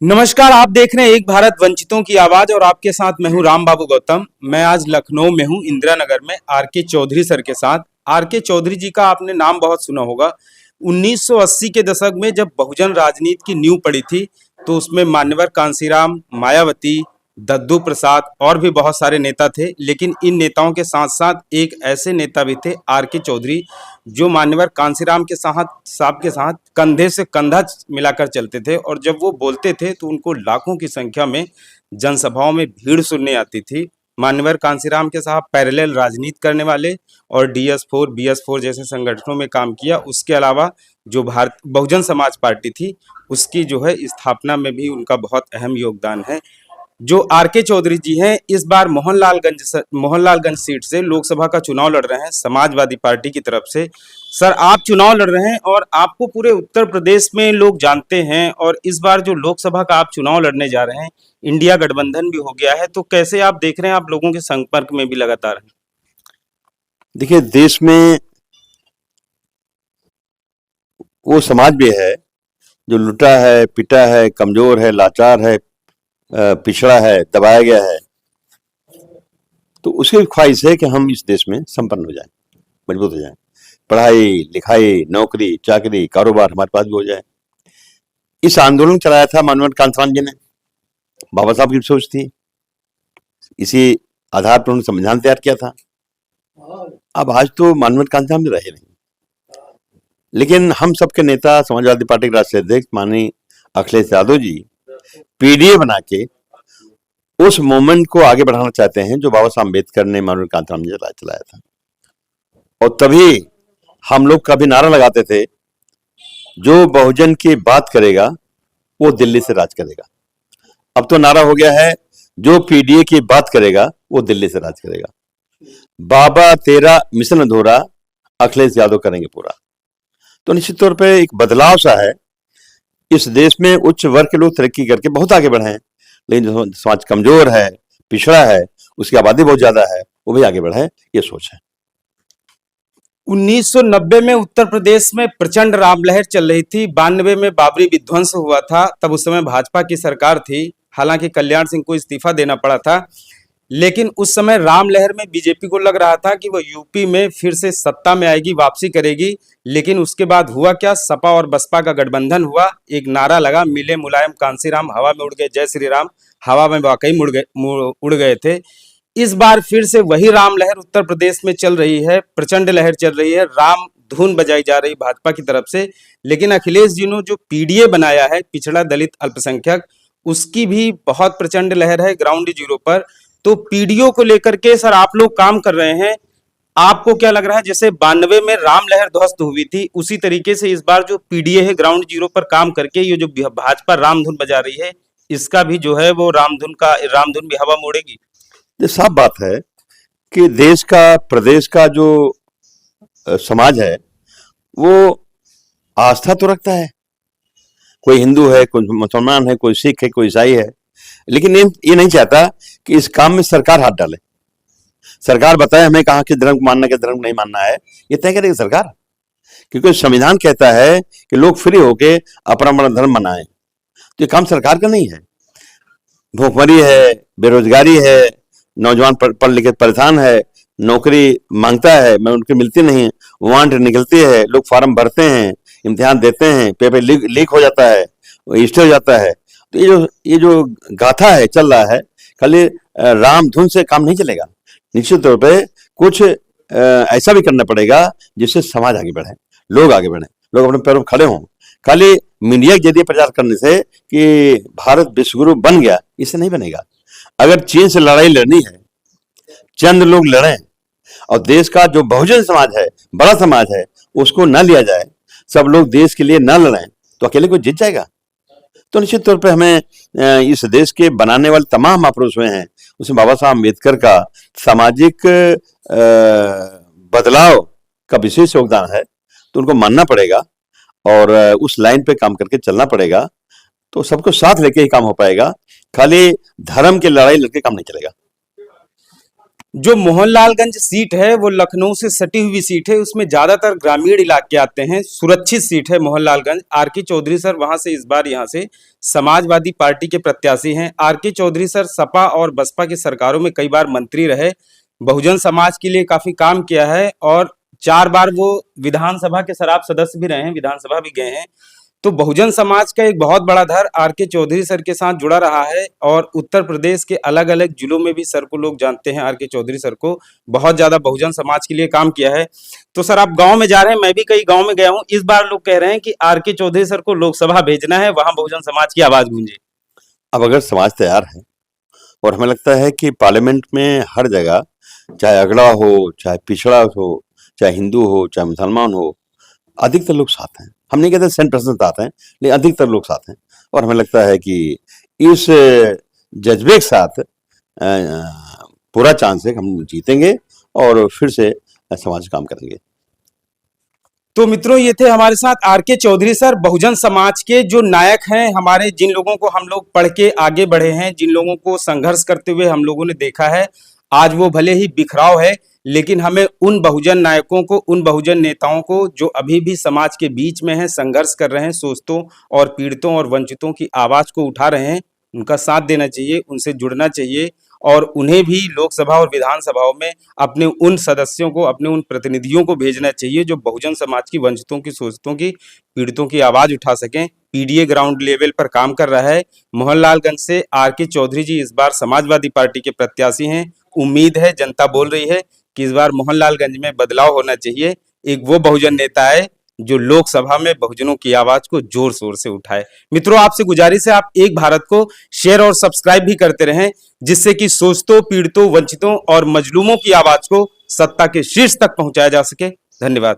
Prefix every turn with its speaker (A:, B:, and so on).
A: नमस्कार। आप देख रहे हैं एक भारत वंचितों की आवाज और आपके साथ मैं हूं राम बाबू गौतम। मैं आज लखनऊ में हूं, इंदिरा नगर में आर के चौधरी सर के साथ। आर के चौधरी जी का आपने नाम बहुत सुना होगा। 1980 के दशक में जब बहुजन राजनीति की नींव पड़ी थी तो उसमें मान्यवर कांशीराम, मायावती, दद्दू प्रसाद और भी बहुत सारे नेता थे। लेकिन इन नेताओं के साथ साथ एक ऐसे नेता भी थे आर के चौधरी, जो मान्यवर कांशीराम के साथ कंधे से कंधा मिलाकर चलते थे। और जब वो बोलते थे तो उनको लाखों की संख्या में जनसभाओं में भीड़ सुनने आती थी। मान्यवर कांशीराम के साथ पैरेलल राजनीति करने वाले और DS4 BS4 जैसे संगठनों में काम किया। उसके अलावा जो भारत बहुजन समाज पार्टी थी उसकी जो है स्थापना में भी उनका बहुत अहम योगदान है। जो आर के चौधरी जी हैं, इस बार मोहनलालगंज सीट से लोकसभा का चुनाव लड़ रहे हैं समाजवादी पार्टी की तरफ से। सर, आप चुनाव लड़ रहे हैं और आपको पूरे उत्तर प्रदेश में लोग जानते हैं, और इस बार जो लोकसभा का आप चुनाव लड़ने जा रहे हैं, इंडिया गठबंधन भी हो गया है, तो कैसे आप देख रहे हैं? आप लोगों के संपर्क में भी लगातार हैं।
B: देखिए, देश में वो समाज भी है जो लुटा है, पिटा है, कमजोर है, लाचार है, पिछड़ा है, दबाया गया है। तो उसकी ख्वाहिश है कि हम इस देश में संपन्न हो जाएं, मजबूत हो जाएं, पढ़ाई लिखाई, नौकरी चाकरी, कारोबार हमारे पास भी हो जाए। इस आंदोलन चलाया था मानवेंद्र कांतराम जी ने, बाबा साहब की सोच थी। इसी आधार पर उन्होंने संविधान तैयार किया था। अब आज तो मानवेंद्र कांतराम जी रहे नहीं, लेकिन हम सबके नेता, समाजवादी पार्टी के राष्ट्रीय अध्यक्ष माननीय अखिलेश यादव जी पीडीए बना के उस मूवमेंट को आगे बढ़ाना चाहते हैं जो बाबा साहब अम्बेडकर ने माननीय कांतराम जी चलाया था। और तभी हम लोग कभी नारा लगाते थे, जो बहुजन की बात करेगा वो दिल्ली से राज करेगा। अब तो नारा हो गया है, जो पीडीए की बात करेगा वो दिल्ली से राज करेगा। बाबा तेरा मिशन अधूरा, अखिलेश यादव करेंगे पूरा। तो निश्चित तौर पे एक बदलाव सा है। इस देश में उच्च वर्ग के लोग तरक्की करके बहुत आगे बढ़े हैं, लेकिन जो समाज कमजोर है, पिछड़ा है, उसकी आबादी बहुत ज्यादा है, वो भी आगे बढ़े, ये सोच है।
A: 1990 में उत्तर प्रदेश में प्रचंड राम लहर चल रही थी। 92 में बाबरी विध्वंस हुआ था, तब उस समय भाजपा की सरकार थी। हालांकि कल्याण सिंह को इस्तीफा देना पड़ा था, लेकिन उस समय राम लहर में बीजेपी को लग रहा था कि वो यूपी में फिर से सत्ता में आएगी, वापसी करेगी। लेकिन उसके बाद हुआ क्या? सपा और बसपा का गठबंधन हुआ। एक नारा लगा, मिले मुलायम कांशीराम, हवा में उड़ गए जय श्री राम। हवा में वाकई उड़ गए थे। इस बार फिर से वही राम लहर उत्तर प्रदेश में चल रही है, प्रचंड लहर चल रही है, राम धुन बजाई जा रही भाजपा की तरफ से। लेकिन अखिलेश जी ने जो पीडीए बनाया है, पिछड़ा दलित अल्पसंख्यक, उसकी भी बहुत प्रचंड लहर है ग्राउंड जीरो पर। तो पीडीओ को लेकर के सर आप लोग काम कर रहे हैं। आपको क्या लग रहा है, जैसे 92 में राम लहर ध्वस्त हुई थी, उसी तरीके से इस बार जो पीडीए है ग्राउंड जीरो पर काम करके ये जो भाजपा रामधुन बजा रही है, इसका भी जो है वो रामधुन भी हवा मोड़ेगी?
B: ये साफ बात है कि देश का, प्रदेश का जो समाज है वो आस्था तो रखता है। कोई हिंदू है, कोई मुसलमान है, कोई सिख है, कोई ईसाई है, लेकिन ये नहीं चाहता कि इस काम में सरकार हाथ डाले। सरकार बताए हमें कहाँ किस धर्म को मानना, किस धर्म को नहीं मानना है, ये तय करेगी सरकार। क्योंकि संविधान कहता है कि लोग फ्री होके अपना अपना धर्म मनाएं। तो ये काम सरकार का नहीं है। भूखमरी है, बेरोजगारी है, नौजवान पढ़ लिखे परेशान है, नौकरी मांगता है, मैं उनकी मिलती नहीं, वांट निकलती है, लोग फॉर्म भरते हैं, इम्तिहान देते हैं, पेपर लीक हो जाता है, रजिस्टर हो जाता है। तो ये जो गाथा है चल रहा है, खाली राम धुन से काम नहीं चलेगा। निश्चित तौर पे कुछ ऐसा भी करना पड़ेगा जिससे समाज आगे बढ़े, लोग आगे बढ़े, लोग अपने पैरों पर खड़े हों। खाली मीडिया के जरिए प्रचार करने से कि भारत विश्वगुरु बन गया, इससे नहीं बनेगा। अगर चीन से लड़ाई लड़नी है, चंद लोग लड़ें और देश का जो बहुजन समाज है, बड़ा समाज है, उसको न लिया जाए, सब लोग देश के लिए न लड़ें, तो अकेले कोई जीत जाएगा? तो निश्चित तौर पे हमें इस देश के बनाने वाले तमाम महापुरुष हुए हैं, उसमें बाबा साहब अम्बेडकर का सामाजिक बदलाव का विशेष योगदान है। तो उनको मानना पड़ेगा और उस लाइन पे काम करके चलना पड़ेगा। तो सबको साथ लेके ही काम हो पाएगा। खाली धर्म की लड़ाई लड़के काम नहीं चलेगा।
A: जो मोहनलालगंज सीट है वो लखनऊ से सटी हुई सीट है, उसमें ज्यादातर ग्रामीण इलाके आते हैं, सुरक्षित सीट है मोहनलालगंज। आर के चौधरी सर वहां से इस बार यहाँ से समाजवादी पार्टी के प्रत्याशी हैं। आर के चौधरी सर सपा और बसपा की सरकारों में कई बार मंत्री रहे, बहुजन समाज के लिए काफी काम किया है और 4 बार वो विधानसभा के शराब सदस्य भी रहे हैं, विधानसभा भी गए हैं। तो बहुजन समाज का एक बहुत बड़ा धड़ आर के चौधरी सर के साथ जुड़ा रहा है और उत्तर प्रदेश के अलग अलग जिलों में भी सर को लोग जानते हैं। आर के चौधरी सर को बहुत ज्यादा बहुजन समाज के लिए काम किया है। तो सर आप गांव में जा रहे हैं, मैं भी कई गांव में गया हूं, इस बार लोग कह रहे हैं कि आर के चौधरी सर को लोकसभा भेजना है, वहां बहुजन समाज की आवाज गूंजे।
B: अब अगर समाज तैयार है और हमें लगता है कि पार्लियामेंट में हर जगह, चाहे अगड़ा हो, चाहे पिछड़ा हो, चाहे हिंदू हो, चाहे मुसलमान हो, अधिकतर लोग साथ हैं। हम नहीं कहते 100% साथ हैं, लेकिन अधिकतर लोग साथ हैं और हमें लगता है कि इस जज्बे के साथ पूरा चांस है कि हम जीतेंगे और फिर से समाज काम करेंगे।
A: तो मित्रों, ये थे हमारे साथ आर के चौधरी सर, बहुजन समाज के जो नायक हैं हमारे, जिन लोगों को हम लोग पढ़ के आगे बढ़े हैं, जिन लोगों को संघर्ष करते हुए हम लोगों ने देखा है। आज वो भले ही बिखराव है, लेकिन हमें उन बहुजन नायकों को, उन बहुजन नेताओं को जो अभी भी समाज के बीच में हैं, संघर्ष कर रहे हैं, शोषितों और पीड़ितों और वंचितों की आवाज को उठा रहे हैं, उनका साथ देना चाहिए, उनसे जुड़ना चाहिए और उन्हें भी लोकसभा और विधानसभाओं में अपने उन सदस्यों को, अपने उन प्रतिनिधियों को भेजना चाहिए जो बहुजन समाज की, वंचितों की, शोषितों की, पीड़ितों की आवाज उठा सकें। पीडीए ग्राउंड लेवल पर काम कर रहा है। मोहनलालगंज से आर के चौधरी जी इस बार समाजवादी पार्टी के प्रत्याशी हैं। उम्मीद है, जनता बोल रही है कि इस बार मोहनलालगंज में बदलाव होना चाहिए। एक वो बहुजन नेता है जो लोकसभा में बहुजनों की आवाज को जोर शोर से उठाए। मित्रों, आपसे गुजारिश है आप एक भारत को शेयर और सब्सक्राइब भी करते रहें, जिससे कि शोषितों, पीड़ितों, वंचितों और मजलूमों की आवाज को सत्ता के शीर्ष तक पहुंचाया जा सके। धन्यवाद।